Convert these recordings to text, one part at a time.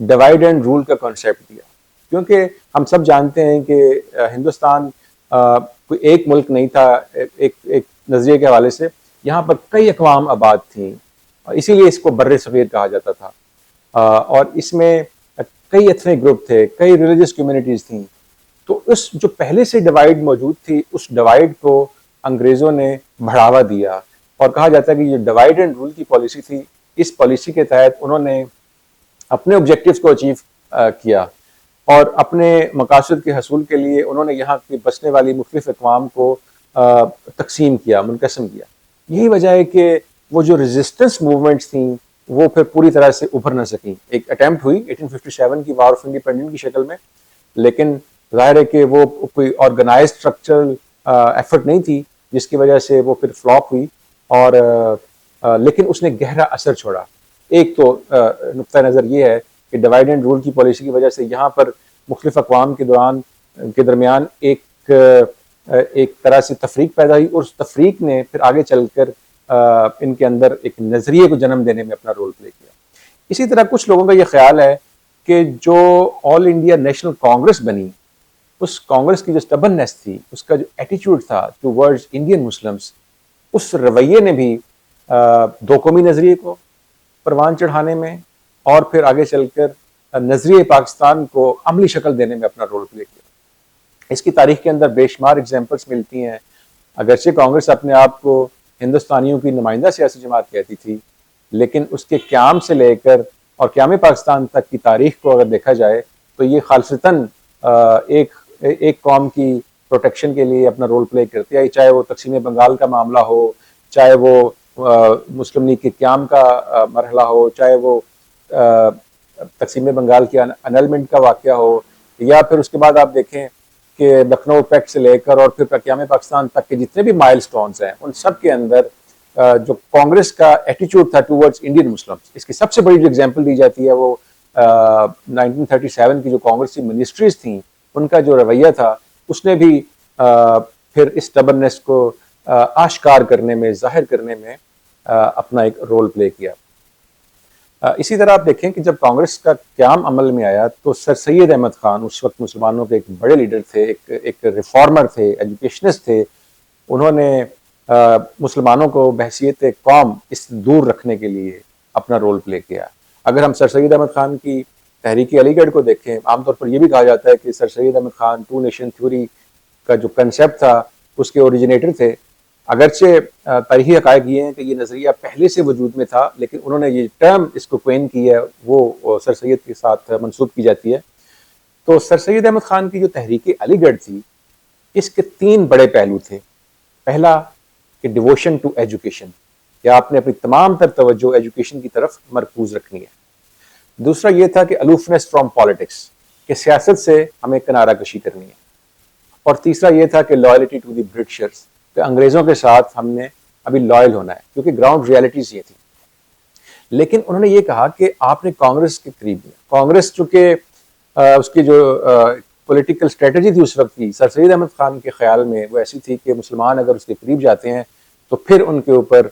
Divide and role کا concept دیا، کیونکہ ہم سب جانتے ہیں کہ ہندوستان کوئی ایک ملک نہیں تھا. ایک نظریے کے حوالے سے یہاں پر کئی اقوام آباد تھیں، اسی لیے اس کو بر صغیر کہا جاتا تھا، اور اس میں کئی ایتھنک گروپ تھے، کئی ریلیجس کمیونٹیز تھیں. تو اس جو پہلے سے ڈیوائڈ موجود تھی، اس ڈیوائڈ کو انگریزوں نے بڑھاوا دیا، اور کہا جاتا ہے کہ یہ ڈیوائڈ اینڈ رول کی پالیسی تھی. اس پالیسی کے تحت انہوں نے اپنے آبجیکٹیوز کو اچیو کیا، اور اپنے مقاصد کے حصول کے لیے انہوں نے یہاں کی بسنے والی مختلف اقوام کو تقسیم کیا، منقسم کیا. یہی وجہ ہے کہ وہ جو ریزسٹنس موومنٹس تھیں وہ پھر پوری طرح سے ابھر نہ سکیں. ایک اٹیمپٹ ہوئی 1857 کی وار آف انڈیپینڈنس کی شکل میں، لیکن ظاہر ہے کہ وہ کوئی آرگنائزڈ اسٹرکچرل ایفرٹ نہیں تھی، جس کی وجہ سے وہ پھر فلاپ ہوئی، اور لیکن اس نے گہرا اثر چھوڑا. ایک تو نقطہ نظر یہ ہے کہ ڈیوائڈ اینڈ رول کی پالیسی کی وجہ سے یہاں پر مختلف اقوام کے درمیان ایک طرح سے تفریق پیدا ہوئی، اور اس تفریق نے پھر آگے چل کر ان کے اندر ایک نظریے کو جنم دینے میں اپنا رول پلے کیا. اسی طرح کچھ لوگوں کا یہ خیال ہے کہ جو آل انڈیا نیشنل کانگریس بنی، اس کانگریس کی جو سٹبننس تھی، اس کا جو ایٹیچیوڈ تھا ٹو ورڈز انڈین مسلمس، اس رویے نے بھی دو قومی نظریے کو پروان چڑھانے میں اور پھر آگے چل کر نظریے پاکستان کو عملی شکل دینے میں اپنا رول پلے کیا. اس کی تاریخ کے اندر بے شمار ایگزامپلس ملتی ہیں. اگرچہ کانگریس اپنے آپ کو ہندوستانیوں کی نمائندہ سیاسی جماعت کہتی تھی، لیکن اس کے قیام سے لے کر اور قیام پاکستان تک کی تاریخ کو اگر دیکھا جائے تو یہ خالصتاً ایک قوم کی پروٹیکشن کے لیے اپنا رول پلے کرتی ہے، چاہے وہ تقسیم بنگال کا معاملہ ہو، چاہے وہ مسلم لیگ کے قیام کا مرحلہ ہو، چاہے وہ تقسیم بنگال کی انلمنٹ کا واقعہ ہو، یا پھر اس کے بعد آپ دیکھیں کہ لکھنؤ پیکٹ سے لے کر اور پھر قیام پاکستان تک کے جتنے بھی مائل سٹونز ہیں، ان سب کے اندر جو کانگریس کا ایٹیچیوڈ تھا ٹورڈز انڈین مسلمز. اس کی سب سے بڑی جو ایگزامپل دی جاتی ہے وہ 1937 کی جو کانگریس کی منسٹریز تھیں، ان کا جو رویہ تھا، اس نے بھی پھر اس سٹبننس کو آشکار کرنے میں، ظاہر کرنے میں اپنا ایک رول پلے کیا. اسی طرح آپ دیکھیں کہ جب کانگریس کا قیام عمل میں آیا تو سر سید احمد خان اس وقت مسلمانوں کے ایک بڑے لیڈر تھے، ایک ریفارمر تھے، ایجوکیشنسٹ تھے. انہوں نے مسلمانوں کو بحیثیت قوم اس دور رکھنے کے لیے اپنا رول پلے کیا. اگر ہم سر سید احمد خان کی تحریک علی گڑھ کو دیکھیں، عام طور پر یہ بھی کہا جاتا ہے کہ sir Syed Ahmad Khan two nation theory کا جو کنسیپٹ تھا اس کے اوریجنیٹر تھے. اگرچہ تاریخی حقائق یہ ہیں کہ یہ نظریہ پہلے سے وجود میں تھا، لیکن انہوں نے یہ ٹرم اس کو کوئن کی ہے، وہ سر سید کے ساتھ منسوب کی جاتی ہے. تو سر سید احمد خان کی جو تحریک علی گڑھ تھی، اس کے 3 بڑے پہلو تھے. پہلا کہ ڈیووشن ٹو ایجوکیشن، کہ آپ نے اپنی تمام تر توجہ ایجوکیشن کی طرف مرکوز رکھنی ہے. دوسرا یہ تھا کہ الوفنس فرام پالیٹکس، کہ سیاست سے ہمیں کنارہ کشی کرنی ہے. اور تیسرا یہ تھا کہ لائلٹی ٹو دی برٹشرز، کہ انگریزوں کے ساتھ ہم نے ابھی لائل ہونا ہے، کیونکہ گراؤنڈ ریالٹیز یہ تھی. لیکن انہوں نے یہ کہا کہ آپ نے کانگریس کے قریب دیا. کانگریس چونکہ اس کی جو پولیٹیکل اسٹریٹجی تھی اس وقت کی، سر سید احمد خان کے خیال میں وہ ایسی تھی کہ مسلمان اگر اس کے قریب جاتے ہیں تو پھر ان کے اوپر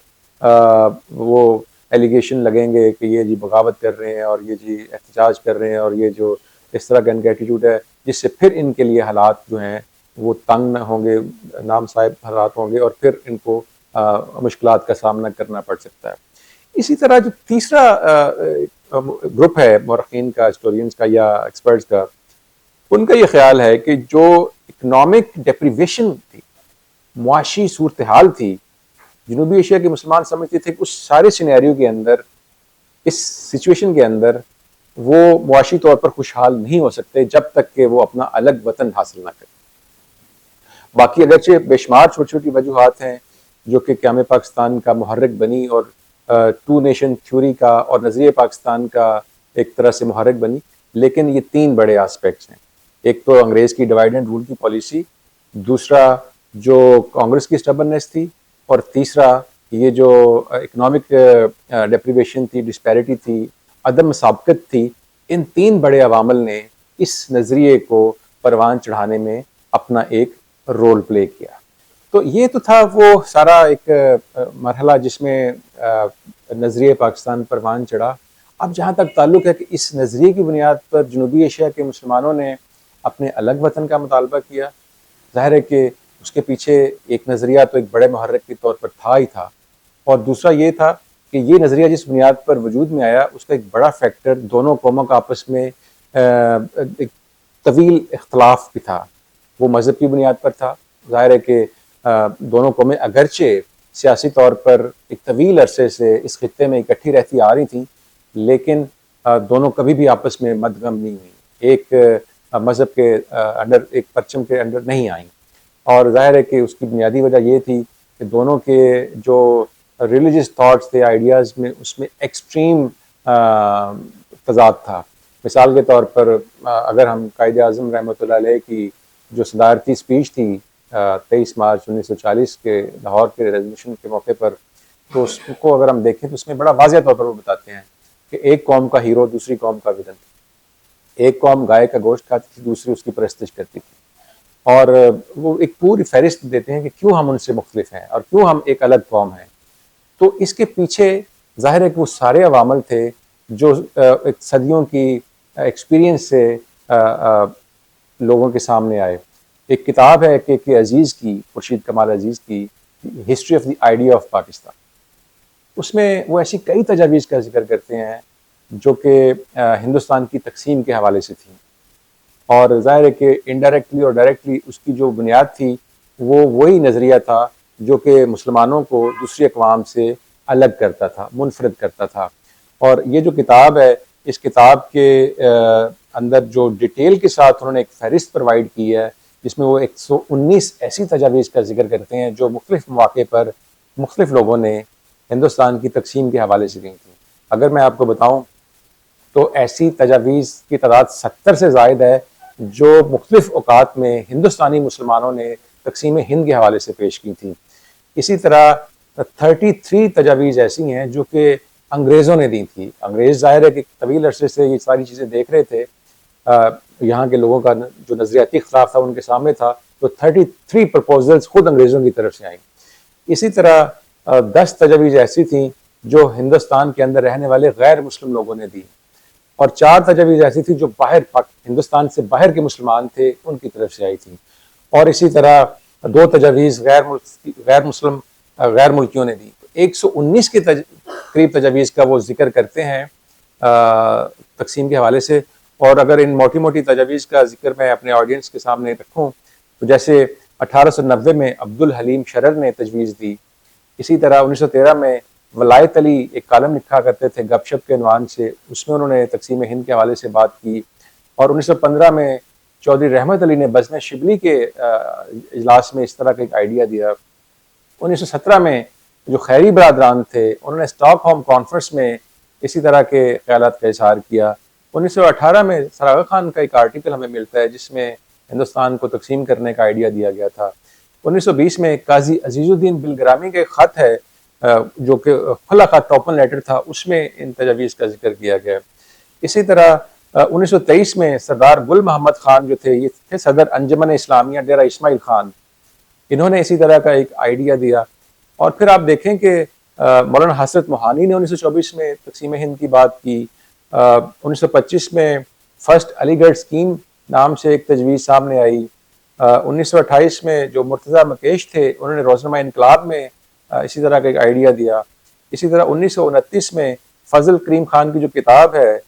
وہ ایلیگیشن لگیں گے کہ یہ جی بغاوت کر رہے ہیں، اور یہ جی احتجاج کر رہے ہیں، اور یہ جو اس طرح کا ان کا ایٹیٹیوڈ ہے، جس سے پھر ان کے لیے حالات جو ہیں وہ تنگ نہ ہوں گے، نام صاحب حالات ہوں گے، اور پھر ان کو مشکلات کا سامنا کرنا پڑ سکتا ہے. اسی طرح جو تیسرا گروپ ہے مورخین کا، ہسٹورینز کا یا ایکسپرٹس کا، ان کا یہ خیال ہے کہ جو اکنامک ڈیپریویشن تھی، معاشی صورتحال تھی جنوبی ایشیا کے مسلمان سمجھتے تھے کہ اس سارے سینیریو کے اندر، اس سچویشن کے اندر وہ معاشی طور پر خوشحال نہیں ہو سکتے جب تک کہ وہ اپنا الگ وطن حاصل نہ کریں. باقی اگرچہ بے شمار چھوٹی چھوٹی وجوہات ہیں جو کہ قیام پاکستان کا محرک بنی، اور ٹو نیشن تھیوری کا اور نظریہ پاکستان کا ایک طرح سے محرک بنی، لیکن یہ 3 بڑے آسپیکٹس ہیں. ایک تو انگریز کی ڈیوائڈ اینڈ رول کی پالیسی، دوسرا جو کانگریس کی سٹبننس تھی، اور تیسرا یہ جو اکنامک ڈیپریویشن تھی، ڈسپیرٹی تھی، عدم مسابقت تھی. ان 3 بڑے عوامل نے اس نظریے کو پروان چڑھانے میں اپنا ایک رول پلے کیا. تو یہ تو تھا وہ سارا ایک مرحلہ جس میں نظریہ پاکستان پروان چڑھا. اب جہاں تک تعلق ہے کہ اس نظریے کی بنیاد پر جنوبی ایشیا کے مسلمانوں نے اپنے الگ وطن کا مطالبہ کیا، ظاہر ہے کہ اس کے پیچھے ایک نظریہ تو ایک بڑے محرک کے طور پر تھا ہی تھا، اور دوسرا یہ تھا کہ یہ نظریہ جس بنیاد پر وجود میں آیا اس کا ایک بڑا فیکٹر دونوں قوموں کا آپس میں ایک طویل اختلاف بھی تھا، وہ مذہب کی بنیاد پر تھا۔ ظاہر ہے کہ دونوں قومیں اگرچہ سیاسی طور پر ایک طویل عرصے سے اس خطے میں اکٹھی رہتی آ رہی تھیں، لیکن دونوں کبھی بھی آپس میں مدغم نہیں ہوئی، ایک مذہب کے انڈر، ایک پرچم کے انڈر نہیں آئیں، اور ظاہر ہے کہ اس کی بنیادی وجہ یہ تھی کہ دونوں کے جو ریلیجس تھاٹس تھے، آئیڈیاز میں، اس میں ایکسٹریم تضاد تھا۔ مثال کے طور پر اگر ہم قائد اعظم رحمۃ اللہ علیہ کی جو صدارتی اسپیچ تھی 23 مارچ 1940 کے لاہور کے ریزولوشن کے موقع پر، تو اس کو اگر ہم دیکھیں تو اس میں بڑا واضح طور پر وہ بتاتے ہیں کہ ایک قوم کا ہیرو دوسری قوم کا ولن، ایک قوم گائے کا گوشت کھاتی تھی، دوسری اس کی پرستش کرتی تھی، اور وہ ایک پوری فہرست دیتے ہیں کہ کیوں ہم ان سے مختلف ہیں اور کیوں ہم ایک الگ قوم ہیں۔ تو اس کے پیچھے ظاہر ہے کہ وہ سارے عوامل تھے جو ایک صدیوں کی ایکسپیرینس سے لوگوں کے سامنے آئے۔ ایک کتاب ہے کہ عزیز کی، خورشید کمال عزیز کی history of the idea of Pakistan, اس میں وہ ایسی کئی تجاویز کا ذکر کرتے ہیں جو کہ ہندوستان کی تقسیم کے حوالے سے تھیں، اور ظاہر ہے کہ انڈائریکٹلی اور ڈائریکٹلی اس کی جو بنیاد تھی وہ وہی نظریہ تھا جو کہ مسلمانوں کو دوسری اقوام سے الگ کرتا تھا، منفرد کرتا تھا۔ اور یہ جو کتاب ہے، اس کتاب کے اندر جو ڈیٹیل کے ساتھ انہوں نے ایک فہرست پرووائڈ کی ہے، جس میں وہ 119 ایسی تجاویز کا ذکر کرتے ہیں جو مختلف مواقع پر مختلف لوگوں نے ہندوستان کی تقسیم کے حوالے سے دی تھیں۔ اگر میں آپ کو بتاؤں تو ایسی تجاویز کی تعداد 70 سے زائد ہے جو مختلف اوقات میں ہندوستانی مسلمانوں نے تقسیم ہند کے حوالے سے پیش کی تھیں۔ اسی طرح 33 تجاویز ایسی ہیں جو کہ انگریزوں نے دی تھی۔ انگریز ظاہر ہے کہ طویل عرصے سے یہ ساری چیزیں دیکھ رہے تھے، یہاں کے لوگوں کا جو نظریاتی اختلاف تھا ان کے سامنے تھا، تو 33 پرپوزلز خود انگریزوں کی طرف سے آئیں۔ اسی طرح 10 تجاویز ایسی تھیں جو ہندوستان کے اندر رہنے والے غیر مسلم لوگوں نے دی، اور 4 تجاویز ایسی تھیں جو باہر ہندوستان سے باہر کے مسلمان تھے ان کی طرف سے آئی تھیں، اور اسی طرح 2 تجاویز غیر ملکیوں نے دی۔ 119 کے قریب تجاویز کا وہ ذکر کرتے ہیں تقسیم کے حوالے سے۔ اور اگر ان موٹی موٹی تجاویز کا ذکر میں اپنے آڈینس کے سامنے رکھوں تو جیسے 1890 میں عبد الحلیم شرر نے تجویز دی، اسی طرح 1913 میں ولایت علی ایک کالم لکھا کرتے تھے گپ شپ کے عنوان سے، اس میں انہوں نے تقسیم ہند کے حوالے سے بات کی، اور 1915 میں چودھری رحمت علی نے بزم شبلی کے اجلاس میں اس طرح کا ایک آئیڈیا دیا۔ 1917 میں جو خیری برادران تھے انہوں نے سٹاک ہوم کانفرنس میں اسی طرح کے خیالات کا اظہار کیا۔ 1918 میں سر آغا خان کا ایک آرٹیکل ہمیں ملتا ہے جس میں ہندوستان کو تقسیم کرنے کا آئیڈیا دیا گیا تھا۔ 1920 میں قاضی عزیز الدین بلگرامی کا ایک خط ہے جو کہ کھلا خط اوپن لیٹر تھا، اس میں ان تجاویز کا ذکر کیا گیا۔ اسی طرح 1923 میں سردار گل محمد خان جو تھے، یہ تھے صدر انجمن اسلامیہ ڈیرہ اسماعیل خان، انہوں نے اسی طرح کا ایک آئیڈیا دیا۔ اور پھر آپ دیکھیں کہ مولانا حسرت موہانی نے 1924 میں تقسیم ہند کی بات کی۔ 1925 میں فرسٹ علی گڑھ اسکیم نام سے ایک تجویز سامنے آئی۔ 1928 میں جو مرتضیٰ مکیش تھے انہوں نے روزنامہ انقلاب میں اسی طرح کا ایک آئیڈیا دیا۔ اسی طرح 1929 میں فضل کریم خان کی جو کتاب ہے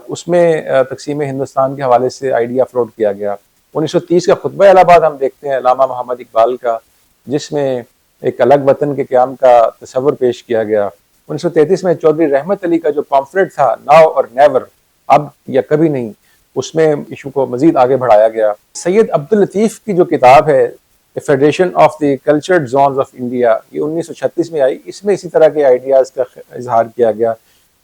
اس میں تقسیم ہندوستان کے حوالے سے آئیڈیا فلوٹ کیا گیا۔ 1930 کا خطبہ الہ آباد ہم دیکھتے ہیں علامہ محمد اقبال کا، جس میں ایک الگ وطن کے قیام کا تصور پیش کیا گیا۔ 1933 میں چودھری رحمت علی کا جو پامفلیٹ تھا ناؤ اور نیور، اب یا کبھی نہیں، اس میں ایشو کو مزید آگے بڑھایا گیا۔ سید عبداللطیف کی جو کتاب ہے federation of the cultured zones of India, یہ 1936 میں آئی، اس میں اسی طرح کے آئیڈیاز کا اظہار کیا گیا۔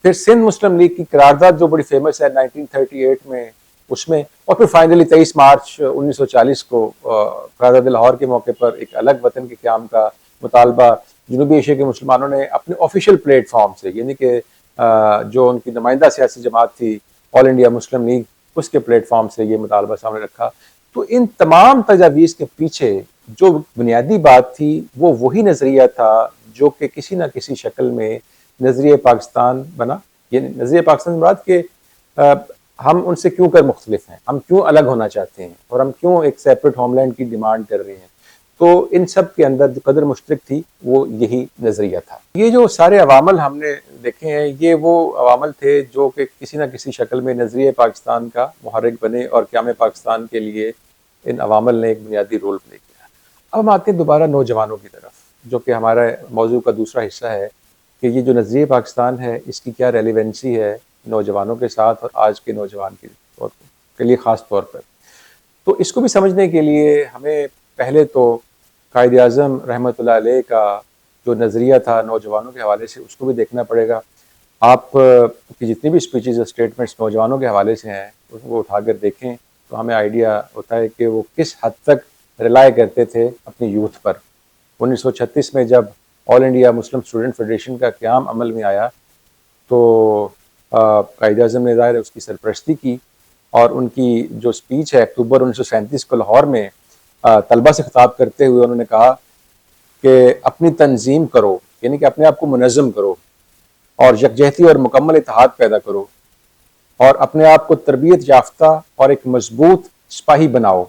پھر سندھ مسلم لیگ کی قرارداد جو بڑی فیمس ہے 1938 میں، اس میں، اور پھر فائنلی 23 مارچ 1940 کو قرارداد لاہور کے موقع پر ایک الگ وطن کے قیام کا مطالبہ جنوبی ایشیا کے مسلمانوں نے اپنے آفیشیل پلیٹ فارم سے، یعنی کہ جو ان کی نمائندہ سیاسی جماعت تھی آل انڈیا مسلم لیگ، اس کے پلیٹ فارم سے یہ مطالبہ سامنے رکھا۔ تو ان تمام تجاویز کے پیچھے جو بنیادی بات تھی وہ وہی نظریہ تھا جو کہ کسی نہ کسی شکل میں نظریہ پاکستان بنا، یہ نظریہ پاکستان سے مراد کہ ہم ان سے کیوں کر مختلف ہیں، ہم کیوں الگ ہونا چاہتے ہیں، اور ہم کیوں ایک سیپریٹ ہوم لینڈ کی ڈیمانڈ کر رہے ہیں. تو ان سب کے اندر جو قدر مشترک تھی وہ یہی نظریہ تھا. یہ جو سارے عوامل ہم نے دیکھے ہیں، یہ وہ عوامل تھے جو کہ کسی نہ کسی شکل میں نظریہ پاکستان کا محرک بنے، اور قیام پاکستان کے لیے ان عوامل نے ایک بنیادی رول پلے کیا. اب ہم آتے ہیں دوبارہ نوجوانوں کی طرف، جو کہ ہمارا موضوع کا دوسرا حصہ ہے کہ یہ جو نظریہ پاکستان ہے اس کی کیا ریلیونسی ہے نوجوانوں کے ساتھ اور آج کے نوجوان کے لیے خاص طور پر. تو اس کو بھی سمجھنے کے لیے ہمیں پہلے تو قائد اعظم رحمۃ اللہ علیہ کا جو نظریہ تھا نوجوانوں کے حوالے سے اس کو بھی دیکھنا پڑے گا. آپ کی جتنی بھی اسپیچز اور اسٹیٹمنٹس نوجوانوں کے حوالے سے ہیں اس کو اٹھا کر دیکھیں تو ہمیں آئیڈیا ہوتا ہے کہ وہ کس حد تک ریلائی کرتے تھے اپنی یوتھ پر. 1936 میں جب آل انڈیا مسلم اسٹوڈنٹ فیڈریشن کا قیام عمل میں آیا تو قائد اعظم نے ظاہر اس کی سرپرستی کی، اور ان کی جو اسپیچ ہے اکتوبر 1937 کو لاہور میں طلبہ سے خطاب کرتے ہوئے انہوں نے کہا کہ اپنی تنظیم کرو، یعنی کہ اپنے آپ کو منظم کرو اور یکجہتی اور مکمل اتحاد پیدا کرو، اور اپنے آپ کو تربیت یافتہ اور ایک مضبوط سپاہی بناؤ،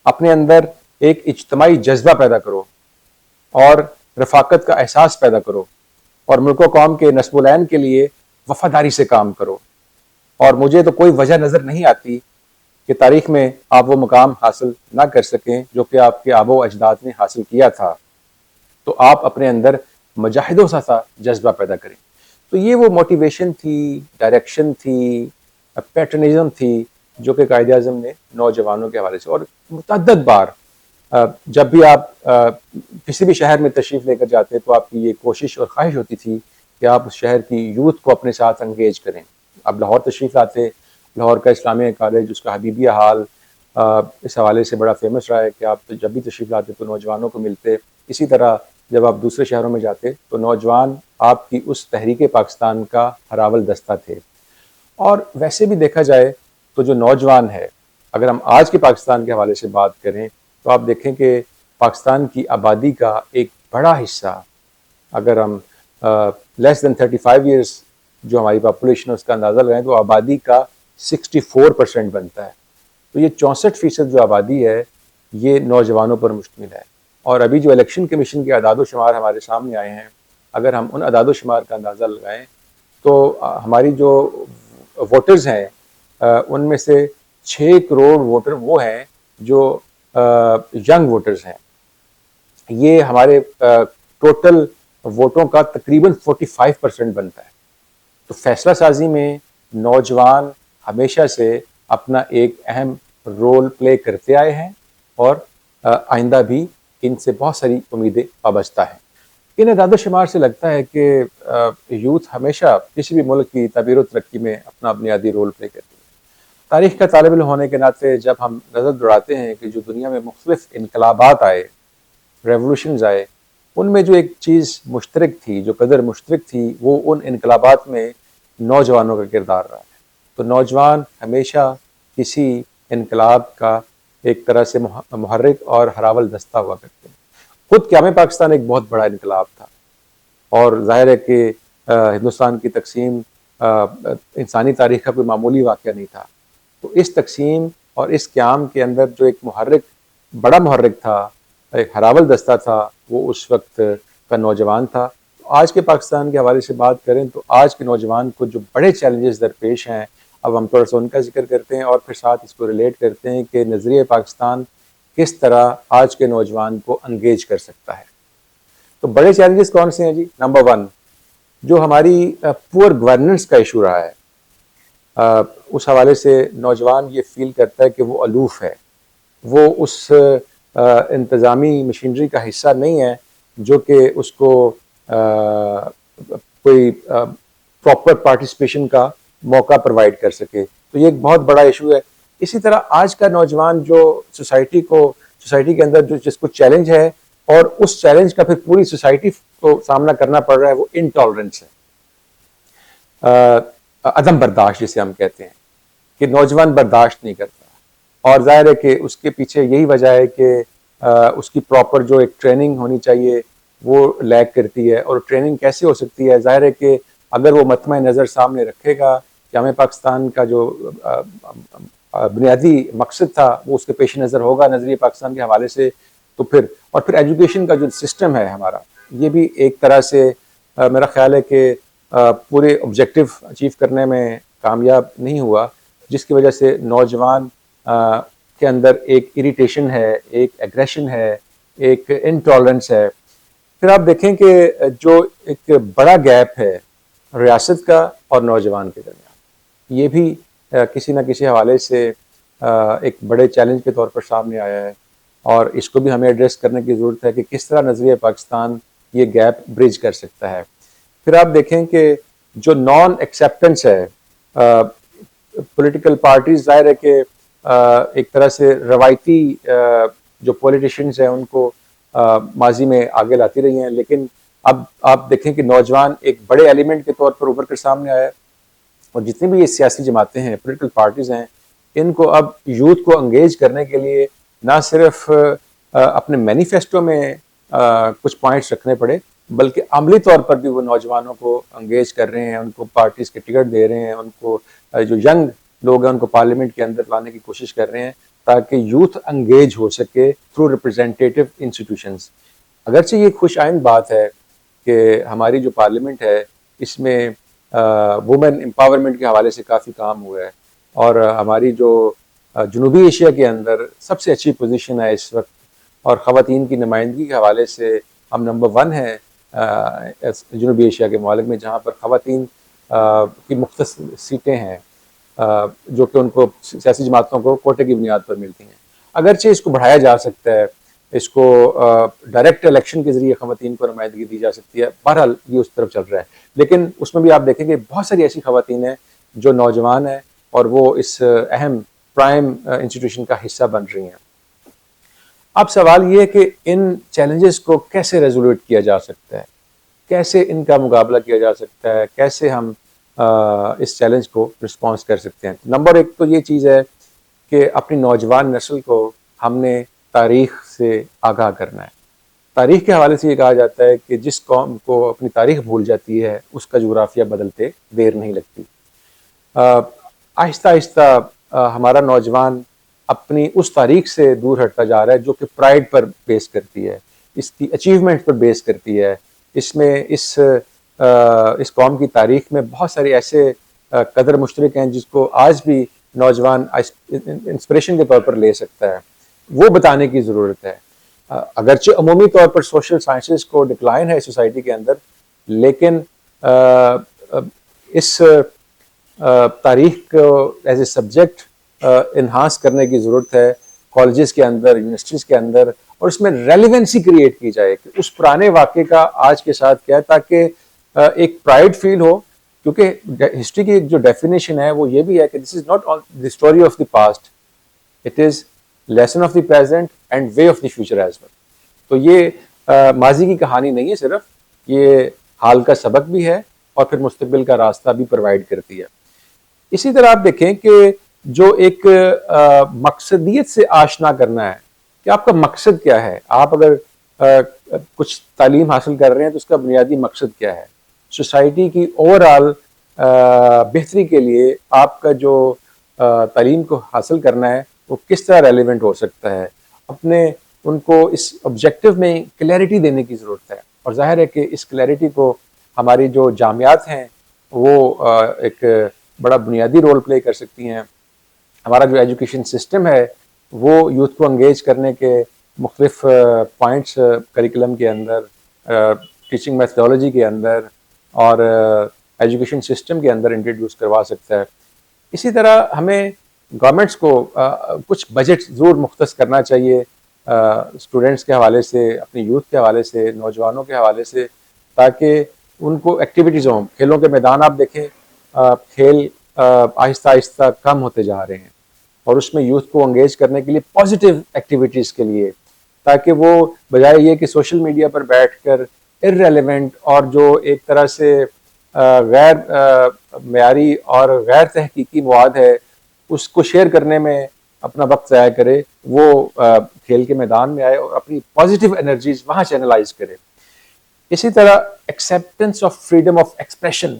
اپنے اندر ایک اجتماعی جذبہ پیدا کرو اور رفاقت کا احساس پیدا کرو، اور ملک و قوم کے نصب العین کے لیے وفاداری سے کام کرو. اور مجھے تو کوئی وجہ نظر نہیں آتی کہ تاریخ میں آپ وہ مقام حاصل نہ کر سکیں جو کہ آپ کے آباء و اجداد نے حاصل کیا تھا. تو آپ اپنے اندر مجاہدوں سا جذبہ پیدا کریں. تو یہ وہ موٹیویشن تھی، ڈائریکشن تھی، پیٹرنزم تھی جو کہ قائد اعظم نے نوجوانوں کے حوالے سے، اور متعدد بار جب بھی آپ کسی بھی شہر میں تشریف لے کر جاتے تو آپ کی یہ کوشش اور خواہش ہوتی تھی کہ آپ اس شہر کی یوتھ کو اپنے ساتھ انگیج کریں. اب لاہور تشریف لاتے، لاہور کا اسلامیہ کالج، اس کا حبیبیہ ہال اس حوالے سے بڑا فیمس رہا ہے کہ آپ جب بھی تشریف لاتے تو نوجوانوں کو ملتے. اسی طرح جب آپ دوسرے شہروں میں جاتے تو نوجوان آپ کی اس تحریک پاکستان کا ہراول دستہ تھے. اور ویسے بھی دیکھا جائے تو جو نوجوان ہے، اگر ہم آج کے پاکستان کے حوالے سے بات کریں تو آپ دیکھیں کہ پاکستان کی آبادی کا ایک بڑا حصہ، اگر ہم لیس دین 35 ایئرس جو ہماری پاپولیشن ہے اس کا اندازہ لگائیں تو آبادی کا 64% بنتا ہے. تو یہ 64% جو آبادی ہے یہ نوجوانوں پر مشتمل ہے. اور ابھی جو الیکشن کمیشن کے اعداد و شمار ہمارے سامنے آئے ہیں، اگر ہم ان اعداد و شمار کا اندازہ لگائیں تو ہماری جو ووٹرز ہیں ان میں سے 6 کروڑ ووٹر وہ ہیں جو ینگ ووٹرز ہیں. یہ ہمارے ٹوٹل ووٹوں کا تقریباً 45% بنتا ہے. تو فیصلہ سازی میں نوجوان ہمیشہ سے اپنا ایک اہم رول پلے کرتے آئے ہیں، اور آئندہ بھی ان سے بہت ساری امیدیں وابستہ ہیں. ان اعداد و شمار سے لگتا ہے کہ یوتھ ہمیشہ کسی بھی ملک کی تعمیر و ترقی میں اپنا بنیادی رول پلے کرتی ہے. تاریخ کا طالب علم ہونے کے ناطے جب ہم نظر دوڑاتے ہیں کہ جو دنیا میں مختلف انقلابات آئے، ریولوشنز آئے، ان میں جو ایک چیز مشترک تھی، جو قدر مشترک تھی، وہ ان انقلابات میں نوجوانوں کا کردار رہا ہے. تو نوجوان ہمیشہ کسی انقلاب کا ایک طرح سے محرک اور ہراول دستہ ہوا کرتے ہیں. خود قیام پاکستان ایک بہت بڑا انقلاب تھا، اور ظاہر ہے کہ ہندوستان کی تقسیم انسانی تاریخ کا کوئی معمولی واقعہ نہیں تھا. تو اس تقسیم اور اس قیام کے اندر جو ایک محرک، بڑا محرک تھا، ایک ہراول دستہ تھا، وہ اس وقت کا نوجوان تھا. آج کے پاکستان کے حوالے سے بات کریں تو آج کے نوجوان کو جو بڑے چیلنجز درپیش ہیں، اب ہم تھوڑا سا ان کا ذکر کرتے ہیں اور پھر ساتھ اس کو ریلیٹ کرتے ہیں کہ نظریہ پاکستان کس طرح آج کے نوجوان کو انگیج کر سکتا ہے. تو بڑے چیلنجز کون سے ہیں جی؟ نمبر 1 جو ہماری پور گورننس کا ایشو رہا ہے، اس حوالے سے نوجوان یہ فیل کرتا ہے کہ وہ الوف ہے، وہ اس انتظامی مشینری کا حصہ نہیں ہے جو کہ اس کو کوئی پراپر پارٹیسپیشن کا موقع پرووائڈ کر سکے. تو یہ ایک بہت بڑا ایشو ہے. اسی طرح آج کا نوجوان جو سوسائٹی کے اندر جو جس کو چیلنج ہے، اور اس چیلنج کا پھر پوری سوسائٹی کو سامنا کرنا پڑ رہا ہے، وہ انٹالرنس ہے، عدم برداشت جسے ہم کہتے ہیں، کہ نوجوان برداشت نہیں کرتا. اور ظاہر ہے کہ اس کے پیچھے یہی وجہ ہے کہ اس کی پراپر جو ایک ٹریننگ ہونی چاہیے وہ لیک کرتی ہے. اور ٹریننگ کیسے ہو سکتی ہے؟ ظاہر ہے کہ اگر وہ مطمع نظر سامنے رکھے گا کہ ہمیں پاکستان کا جو بنیادی مقصد تھا وہ اس کے پیش نظر ہوگا نظریہ پاکستان کے حوالے سے، تو پھر ایجوکیشن کا جو سسٹم ہے ہمارا، یہ بھی ایک طرح سے میرا خیال ہے کہ پورے آبجیکٹو اچیو کرنے میں کامیاب نہیں ہوا، جس کی وجہ سے نوجوان کے اندر ایک اریٹیشن ہے، ایک ایگریشن ہے، ایک انٹالرنس ہے۔ پھر آپ دیکھیں کہ جو ایک بڑا گیپ ہے ریاست کا اور نوجوان کے درمیان، یہ بھی کسی نہ کسی حوالے سے ایک بڑے چیلنج کے طور پر سامنے آیا ہے، اور اس کو بھی ہمیں ایڈریس کرنے کی ضرورت ہے کہ کس طرح نظریہ پاکستان یہ گیپ برج کر سکتا ہے۔ پھر آپ دیکھیں کہ جو نان ایکسیپٹنس ہے، پولیٹیکل پارٹیز ظاہر ہے کہ ایک طرح سے روایتی جو پولیٹیشینز ہیں ان کو ماضی میں آگے لاتی رہی ہیں، لیکن اب آپ دیکھیں کہ نوجوان ایک بڑے ایلیمنٹ کے طور پر ابھر کر سامنے آیا ہے، اور جتنی بھی یہ سیاسی جماعتیں ہیں، پولیٹیکل پارٹیز ہیں، ان کو اب یوتھ کو انگیج کرنے کے لیے نہ صرف اپنے مینیفیسٹو میں کچھ پوائنٹس رکھنے پڑے، بلکہ عملی طور پر بھی وہ نوجوانوں کو انگیج کر رہے ہیں، ان کو پارٹیز کے ٹکٹ دے رہے ہیں، ان کو جو ینگ لوگ ہیں ان کو پارلیمنٹ کے اندر لانے کی کوشش کر رہے ہیں تاکہ یوتھ انگیج ہو سکے تھرو ریپرزینٹیٹیو انسٹیٹیوشنز۔ اگرچہ یہ خوش آئند بات ہے کہ ہماری جو پارلیمنٹ ہے اس میں وومن امپاورمنٹ کے حوالے سے کافی کام ہوا ہے، اور ہماری جو جنوبی ایشیا کے اندر سب سے اچھی پوزیشن ہے اس وقت، اور خواتین کی نمائندگی کے حوالے سے ہم نمبر 1 ہیں جنوبی ایشیا کے ممالک میں، جہاں پر خواتین کی مختصر سیٹیں ہیں جو کہ ان کو سیاسی جماعتوں کو کوٹے کی بنیاد پر ملتی ہیں۔ اگرچہ اس کو بڑھایا جا سکتا ہے، اس کو ڈائریکٹ الیکشن کے ذریعے خواتین کو نمائندگی دی جا سکتی ہے، بہرحال یہ اس طرف چل رہا ہے، لیکن اس میں بھی آپ دیکھیں کہ بہت ساری ایسی خواتین ہیں جو نوجوان ہیں اور وہ اس اہم پرائم انسٹیٹیوشن کا حصہ بن رہی ہیں۔ اب سوال یہ ہے کہ ان چیلنجز کو کیسے ریزولوٹ کیا جا سکتا ہے، کیسے ان کا مقابلہ کیا جا سکتا ہے، کیسے ہم اس چیلنج کو رسپانس کر سکتے ہیں۔ نمبر 1 تو یہ چیز ہے کہ اپنی نوجوان نسل کو ہم نے تاریخ سے آگاہ کرنا ہے۔ تاریخ کے حوالے سے یہ کہا جاتا ہے کہ جس قوم کو اپنی تاریخ بھول جاتی ہے اس کا جغرافیہ بدلتے دیر نہیں لگتی۔ آہستہ آہستہ ہمارا نوجوان اپنی اس تاریخ سے دور ہٹتا جا رہا ہے جو کہ پرائڈ پر بیس کرتی ہے، اس کی اچیومنٹ پر بیس کرتی ہے۔ اس میں اس قوم کی تاریخ میں بہت سارے ایسے قدر مشترک ہیں جس کو آج بھی نوجوان انسپریشن کے طور پر لے سکتا ہے، وہ بتانے کی ضرورت ہے۔ اگرچہ عمومی طور پر سوشل سائنسز کو ڈکلائن ہے سوسائٹی کے اندر، لیکن اس تاریخ کو ایز اے سبجیکٹ انہانس کرنے کی ضرورت ہے کالجز کے اندر، یونیورسٹیز کے اندر، اور اس میں ریلیونسی کریٹ کی جائے کہ اس پرانے واقعے کا آج کے ساتھ کیا ہے، تاکہ ایک پرائڈ فیل ہو، کیونکہ ہسٹری کی جو ڈیفینیشن ہے وہ یہ بھی ہے کہ this is not the story of the past, it is lesson of the present and way of the future as well. تو یہ ماضی کی کہانی نہیں ہے صرف، یہ حال کا سبق بھی ہے اور پھر مستقبل کا راستہ بھی پرووائڈ کرتی ہے۔ اسی طرح آپ دیکھیں کہ جو ایک مقصدیت سے آشنا کرنا ہے کہ آپ کا مقصد کیا ہے، آپ اگر کچھ تعلیم حاصل کر رہے ہیں تو اس کا بنیادی مقصد کیا ہے، سوسائٹی کی اوور آل بہتری کے لیے آپ کا جو تعلیم کو حاصل کرنا ہے وہ کس طرح ریلیونٹ ہو سکتا ہے، اپنے ان کو اس آبجیکٹو میں کلیئرٹی دینے کی ضرورت ہے۔ اور ظاہر ہے کہ اس کلیئرٹی کو ہماری جو جامعات ہیں وہ ایک بڑا بنیادی رول پلے کر سکتی ہیں۔ ہمارا جو ایجوکیشن سسٹم ہے وہ یوتھ کو انگیج کرنے کے مختلف پوائنٹس کریکولم کے اندر، ٹیچنگ میتھڈالوجی کے اندر اور ایجوکیشن سسٹم کے اندر انٹروڈیوس کروا سکتا ہے۔ اسی طرح ہمیں گورنمنٹس کو کچھ بجٹ ضرور مختص کرنا چاہیے اسٹوڈنٹس کے حوالے سے، اپنی یوتھ کے حوالے سے، نوجوانوں کے حوالے سے، تاکہ ان کو ایکٹیویٹیز ہوں۔ کھیلوں کے میدان آپ دیکھیں، کھیل آہستہ آہستہ کم ہوتے جا رہے ہیں، اور اس میں یوتھ کو انگیج کرنے کے لیے پازیٹیو ایکٹیویٹیز کے لیے، تاکہ وہ بجائے یہ کہ سوشل میڈیا پر بیٹھ کر ارریلیونٹ اور جو ایک طرح سے غیر معیاری اور غیر تحقیقی مواد ہے اس کو شیئر کرنے میں اپنا وقت ضائع کرے، وہ کھیل کے میدان میں آئے اور اپنی پازیٹیو انرجیز وہاں چینلائز کرے۔ اسی طرح acceptance of freedom of expression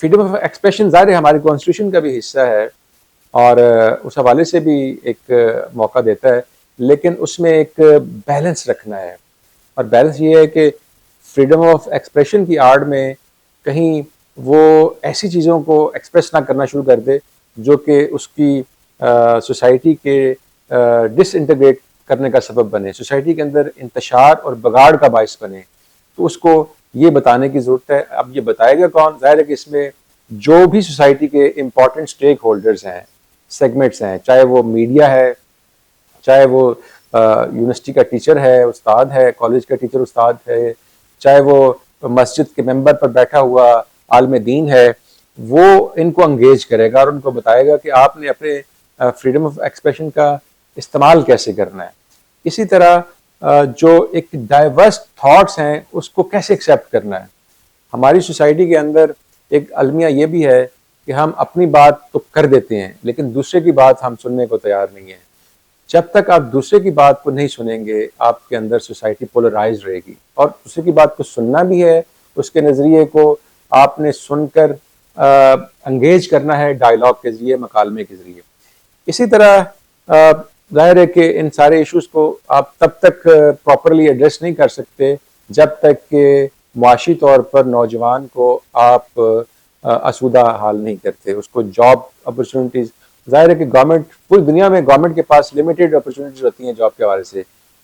freedom of expression ظاہر ہے ہمارے کانسٹیٹیوشن کا بھی حصہ ہے اور اس حوالے سے بھی ایک موقع دیتا ہے، لیکن اس میں ایک بیلنس رکھنا ہے، اور بیلنس یہ ہے کہ فریڈم آف ایکسپریشن کی آڑ میں کہیں وہ ایسی چیزوں کو ایکسپریس نہ کرنا شروع کر دے جو کہ اس کی سوسائٹی کے ڈس انٹیگریٹ کرنے کا سبب بنے، سوسائٹی کے اندر انتشار اور بگاڑ کا باعث بنے. تو اس کو یہ بتانے کی ضرورت ہے. اب یہ بتائے گا کون؟ ظاہر ہے کہ اس میں جو بھی سوسائٹی کے امپورٹنٹ اسٹیک ہولڈرز ہیں، سیگمنٹس ہیں، چاہے وہ میڈیا ہے، چاہے وہ یونیورسٹی کا ٹیچر ہے، استاد ہے، کالج کا ٹیچر استاد ہے، چاہے وہ مسجد کے ممبر پر بیٹھا ہوا عالم دین ہے، وہ ان کو انگیج کرے گا اور ان کو بتائے گا کہ آپ نے اپنے فریڈم آف ایکسپریشن کا استعمال کیسے کرنا ہے. اسی طرح جو ایک ڈائیورس تھاٹس ہیں اس کو کیسے ایکسیپٹ کرنا ہے. ہماری سوسائٹی کے اندر ایک المیہ یہ بھی ہے کہ ہم اپنی بات تو کر دیتے ہیں لیکن دوسرے کی بات ہم سننے کو تیار نہیں ہیں. جب تک آپ دوسرے کی بات کو نہیں سنیں گے آپ کے اندر سوسائٹی پولرائز رہے گی، اور دوسرے کی بات کو سننا بھی ہے، اس کے نظریے کو آپ نے سن کر انگیج کرنا ہے ڈائلاگ کے ذریعے، مکالمے کے ذریعے. اسی طرح ظاہر ہے کہ ان سارے ایشوز کو آپ تب تک پراپرلی ایڈریس نہیں کر سکتے جب تک کہ معاشی طور پر نوجوان کو آپ آسودہ حال نہیں کرتے، اس کو جاب اپرچونٹیز. ظاہر ہے کہ گورنمنٹ، پوری دنیا میں گورنمنٹ کے پاس لمیٹیڈ اپرچونٹیز ہوتی ہیں جاب کے حوالے سے،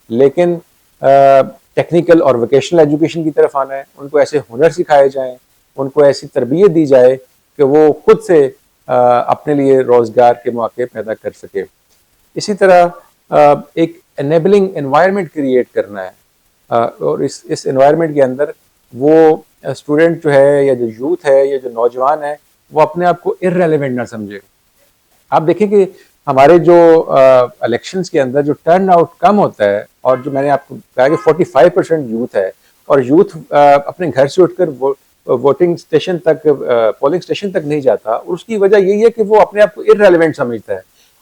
لیکن ٹیکنیکل اور ووکیشنل ایجوکیشن کی طرف آنا ہے. ان کو ایسے ہنر سکھائے جائیں، ان کو ایسی تربیت دی جائے کہ وہ خود سے اپنے لیے روزگار کے مواقع پیدا کر سکے. اسی طرح ایک انیبلنگ انوائرمنٹ کریٹ کرنا ہے، اور اس انوائرمنٹ کے اندر وہ اسٹوڈنٹ جو ہے یا جو یوتھ ہے یا جو نوجوان ہے وہ اپنے آپ کو ارریلیونٹ نہ سمجھے. آپ دیکھیں کہ ہمارے جو الیکشنز کے اندر جو ٹرن آؤٹ کم ہوتا ہے، اور جو میں نے آپ کو کہا کہ 45% یوتھ ہے، اور یوتھ اپنے گھر سے اٹھ کر ووٹنگ اسٹیشن تک، پولنگ اسٹیشن تک نہیں جاتا، اور اس کی وجہ یہی ہے کہ وہ اپنے آپ کو ارریلیونٹ سمجھتا ہے.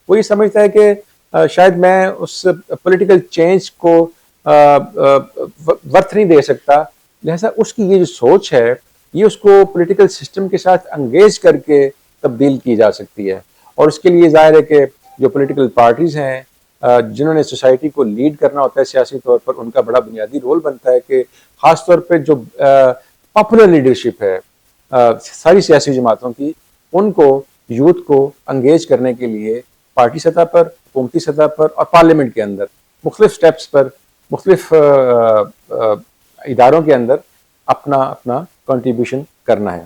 وہ یہ سمجھتا ہے کہ شاید میں اس پولیٹیکل چینج کو ورتھ نہیں دے سکتا، لہذا اس کی یہ جو سوچ ہے یہ اس کو پولیٹیکل سسٹم کے ساتھ انگیج کر کے تبدیل کی جا سکتی ہے. اور اس کے لیے ظاہر ہے کہ جو پولیٹیکل پارٹیز ہیں جنہوں نے سوسائٹی کو لیڈ کرنا ہوتا ہے سیاسی طور پر، ان کا بڑا بنیادی رول بنتا ہے کہ خاص طور پہ جو پاپولر لیڈرشپ ہے ساری سیاسی جماعتوں کی، ان کو یوتھ کو انگیج کرنے کے لیے پارٹی سطح پر، حکومتی سطح پر اور پارلیمنٹ کے اندر مختلف سٹیپس پر، مختلف اداروں کے اندر اپنا کنٹریبیوشن کرنا ہے.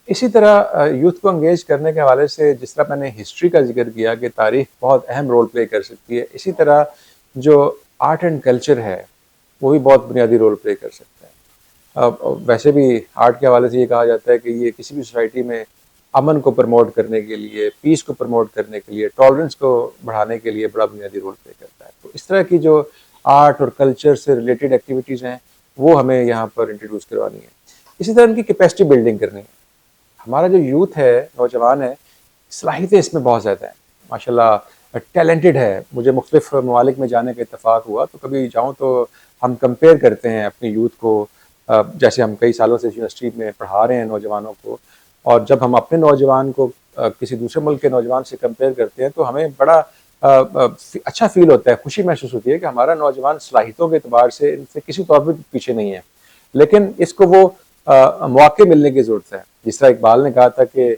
اسی طرح یوتھ کو انگیج کرنے کے حوالے سے جس طرح میں نے ہسٹری کا ذکر کیا کہ تاریخ بہت اہم رول پلے کر سکتی ہے، اسی طرح جو آرٹ اینڈ کلچر ہے وہ بھی بہت بنیادی رول پلے کر سکتا ہے. ویسے بھی آرٹ کے حوالے سے یہ کہا جاتا ہے کہ یہ کسی بھی سوسائٹی میں امن کو پروموٹ کرنے کے لیے، پیس کو پروموٹ کرنے کے لیے، ٹالرنس کو بڑھانے کے لیے بڑا بنیادی رول پلے کرتا ہے. تو اس طرح کی جو آرٹ اور کلچر سے ریلیٹڈ ایکٹیویٹیز ہیں وہ ہمیں یہاں پر انٹروڈیوس کروانی ہے. اسی طرح ان کی کیپیسٹی بلڈنگ کرنی ہے. ہمارا جو یوتھ ہے، نوجوان ہے، صلاحیتیں اس میں بہت زیادہ ہیں، ماشاءاللہ ٹیلنٹڈ ہے. مجھے مختلف ممالک میں جانے کا اتفاق ہوا تو کبھی جاؤں تو ہم کمپیئر کرتے ہیں اپنی یوتھ کو، جیسے ہم کئی سالوں سے یونیورسٹی میں پڑھا رہے ہیں نوجوانوں کو، اور جب ہم اپنے نوجوان کو کسی دوسرے ملک کے نوجوان سے کمپیئر کرتے ہیں تو ہمیں بڑا اچھا فیل ہوتا ہے، خوشی محسوس ہوتی ہے کہ ہمارا نوجوان صلاحیتوں کے اعتبار سے ان سے کسی طور پر پیچھے نہیں ہے. لیکن اس کو وہ مواقع ملنے کی ضرورت ہے. جس طرح اقبال نے کہا تھا کہ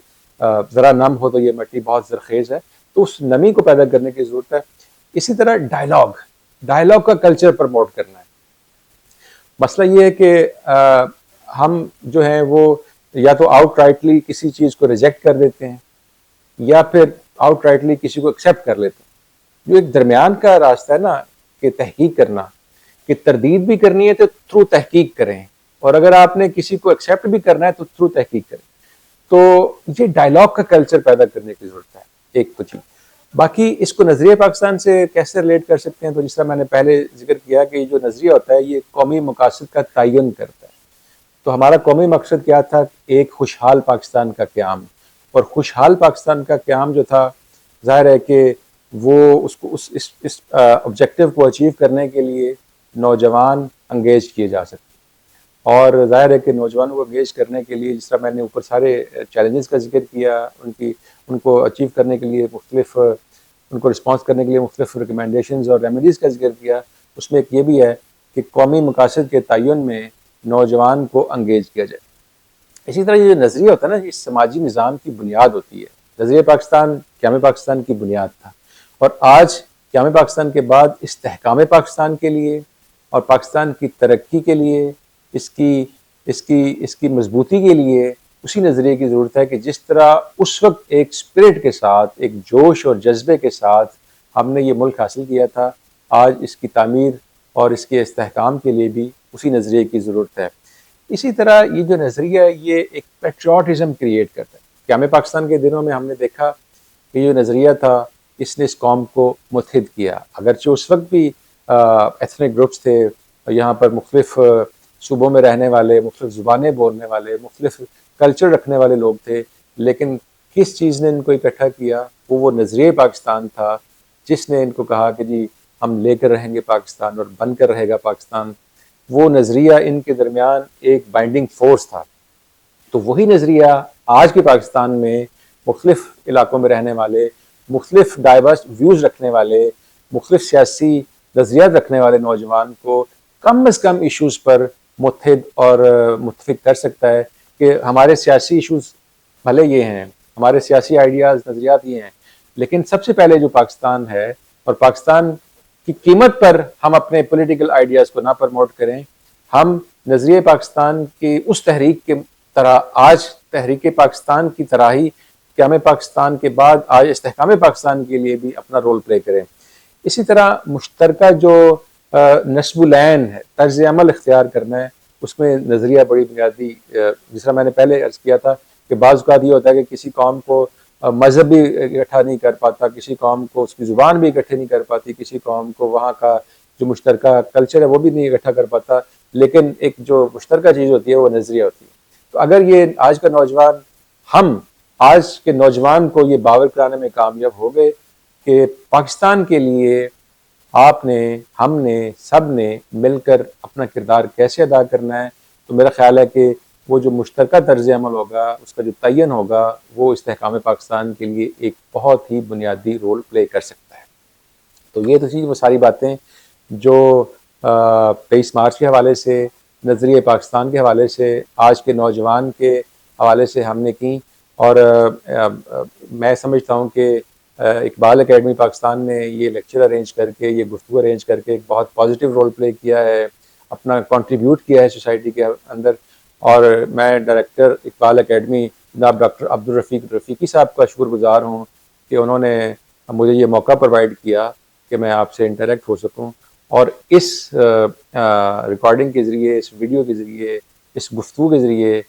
ذرا نم ہو تو یہ مٹی بہت زرخیز ہے، تو اس نمی کو پیدا کرنے کی ضرورت ہے. اسی طرح ڈائلاگ کا کلچر پروموٹ کرنا ہے. مسئلہ یہ ہے کہ ہم جو ہیں وہ یا تو آؤٹ رائٹلی کسی چیز کو ریجیکٹ کر دیتے ہیں یا پھر آؤٹ رائٹلی کسی کو ایکسیپٹ کر لیتے ہیں. جو ایک درمیان کا راستہ ہے نا کہ تحقیق کرنا، کہ تردید بھی کرنی ہے تو تھرو تحقیق کریں، اور اگر آپ نے کسی کو ایکسیپٹ بھی کرنا ہے تو تھرو تحقیق کریں. تو یہ ڈائلاگ کا کلچر پیدا کرنے کی ضرورت ہے ایک تو چیز. باقی اس کو نظریہ پاکستان سے کیسے ریلیٹ کر سکتے ہیں، تو جس طرح میں نے پہلے ذکر کیا کہ جو نظریہ ہوتا ہے یہ قومی مقاصد کا تعین کرتا ہے. تو ہمارا قومی مقصد کیا تھا؟ ایک خوشحال پاکستان کا قیام. اور خوشحال پاکستان کا قیام جو تھا، ظاہر ہے کہ وہ اس کو اس آبجیکٹیو کو اچیو کرنے کے لیے نوجوان انگیج کیے جا سکتے. اور ظاہر ہے کہ نوجوانوں کو انگیج کرنے کے لیے جس طرح میں نے اوپر سارے چیلنجز کا ذکر کیا، ان کو اچیو کرنے کے لیے مختلف، ان کو رسپانس کرنے کے لیے مختلف ریکمنڈیشنز اور ریمیڈیز کا ذکر کیا، اس میں ایک یہ بھی ہے کہ قومی مقاصد کے تعین میں نوجوان کو انگیج کیا جائے۔ اسی طرح یہ جو نظریہ ہوتا ہے نا، یہ سماجی نظام کی بنیاد ہوتی ہے۔ نظریہ پاکستان قیام پاکستان کی بنیاد تھا، اور آج قیام پاکستان کے بعد استحکام پاکستان کے لیے اور پاکستان کی ترقی کے لیے، اس کی مضبوطی کے لیے اسی نظریے کی ضرورت ہے کہ جس طرح اس وقت ایک اسپرٹ کے ساتھ، ایک جوش اور جذبے کے ساتھ ہم نے یہ ملک حاصل کیا تھا، آج اس کی تعمیر اور اس کے استحکام کے لیے بھی اسی نظریے کی ضرورت ہے۔ اسی طرح یہ جو نظریہ ہے یہ ایک پیٹریوٹزم کریٹ کرتا ہے۔ قیام پاکستان کے دنوں میں ہم نے دیکھا کہ یہ نظریہ تھا، اس نے اس قوم کو متحد کیا، اگرچہ اس وقت بھی ایتھنک گروپس تھے یہاں پر، مختلف صوبوں میں رہنے والے، مختلف زبانیں بولنے والے، مختلف کلچر رکھنے والے لوگ تھے، لیکن کس چیز نے ان کو اکٹھا کیا؟ وہ نظریہ پاکستان تھا جس نے ان کو کہا کہ جی ہم لے کر رہیں گے پاکستان اور بن کر رہے گا پاکستان۔ وہ نظریہ ان کے درمیان ایک بائنڈنگ فورس تھا۔ تو وہی نظریہ آج کے پاکستان میں مختلف علاقوں میں رہنے والے، مختلف ڈائیورس ویوز رکھنے والے، مختلف سیاسی نظریات رکھنے والے نوجوان کو کم از کم ایشوز پر متحد اور متفق کر سکتا ہے کہ ہمارے سیاسی ایشوز بھلے یہ ہیں، ہمارے سیاسی آئیڈیاز، نظریات یہ ہیں، لیکن سب سے پہلے جو پاکستان ہے اور پاکستان کی قیمت پر ہم اپنے پولیٹیکل آئیڈیاز کو نہ پروموٹ کریں، ہم نظریہ پاکستان کی اس تحریک کے طرح آج تحریک پاکستان کی طرح ہی قیام پاکستان کے بعد آج استحکام پاکستان کے لیے بھی اپنا رول پلے کریں۔ اسی طرح مشترکہ جو نسب العین ہے، طرز عمل اختیار کرنا ہے، اس میں نظریہ بڑی بنیادی، جس طرح میں نے پہلے عرض کیا تھا کہ بعض اوقات یہ ہوتا ہے کہ کسی قوم کو مذہب بھی اکٹھا نہیں کر پاتا، کسی قوم کو اس کی زبان بھی اکٹھے نہیں کر پاتی، کسی قوم کو وہاں کا جو مشترکہ کلچر ہے وہ بھی نہیں اکٹھا کر پاتا، لیکن ایک جو مشترکہ چیز ہوتی ہے وہ نظریہ ہوتی ہے۔ تو اگر یہ آج کا نوجوان، ہم آج کے نوجوان کو یہ باور کرانے میں کامیاب ہو گئے کہ پاکستان کے لیے آپ نے، ہم نے، سب نے مل کر اپنا کردار کیسے ادا کرنا ہے، تو میرا خیال ہے کہ وہ جو مشترکہ طرز عمل ہوگا، اس کا جو تعین ہوگا، وہ استحکام پاکستان کے لیے ایک بہت ہی بنیادی رول پلے کر سکتا ہے۔ تو یہ تو چیز وہ ساری باتیں جو 23 مارچ کے حوالے سے، نظریہ پاکستان کے حوالے سے، آج کے نوجوان کے حوالے سے ہم نے کی، اور میں سمجھتا ہوں کہ اقبال اکیڈمی پاکستان نے یہ لیکچر ارینج کر کے، یہ گفتگو ارینج کر کے ایک بہت پازیٹیو رول پلے کیا ہے، اپنا کنٹریبیوٹ کیا ہے سوسائٹی کے اندر۔ اور میں ڈائریکٹر اقبال اکیڈمی جناب ڈاکٹر عبدالرفیق رفیقی صاحب کا شکر گزار ہوں کہ انہوں نے مجھے یہ موقع پرووائڈ کیا کہ میں آپ سے انٹریکٹ ہو سکوں، اور اس ریکارڈنگ کے ذریعے، اس ویڈیو کے ذریعے، اس گفتگو کے ذریعے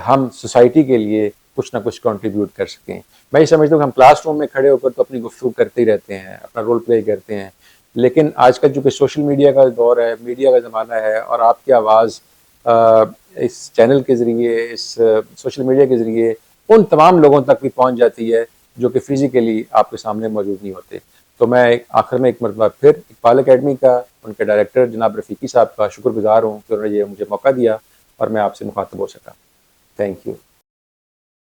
ہم سوسائٹی کے لیے کچھ نہ کچھ کنٹریبیوٹ کر سکیں۔ میں یہ سمجھتا ہوں کہ ہم کلاس روم میں کھڑے ہو کر تو اپنی گفتگو کرتے ہی رہتے ہیں، اپنا رول پلے کرتے ہیں، لیکن آج کل چونکہ سوشل میڈیا کا دور ہے، میڈیا کا زمانہ ہے، اور آپ کی آواز اس چینل کے ذریعے، اس سوشل میڈیا کے ذریعے ان تمام لوگوں تک بھی پہنچ جاتی ہے جو کہ فزیکلی آپ کے سامنے موجود نہیں ہوتے۔ تو میں آخر میں ایک مرتبہ پھر اقبال اکیڈمی کا، ان کے ڈائریکٹر جناب رفیقی صاحب کا شکر گزار ہوں کہ انہوں نے یہ مجھے موقع دیا اور میں آپ سے مخاطب ہو سکا۔ Thank you.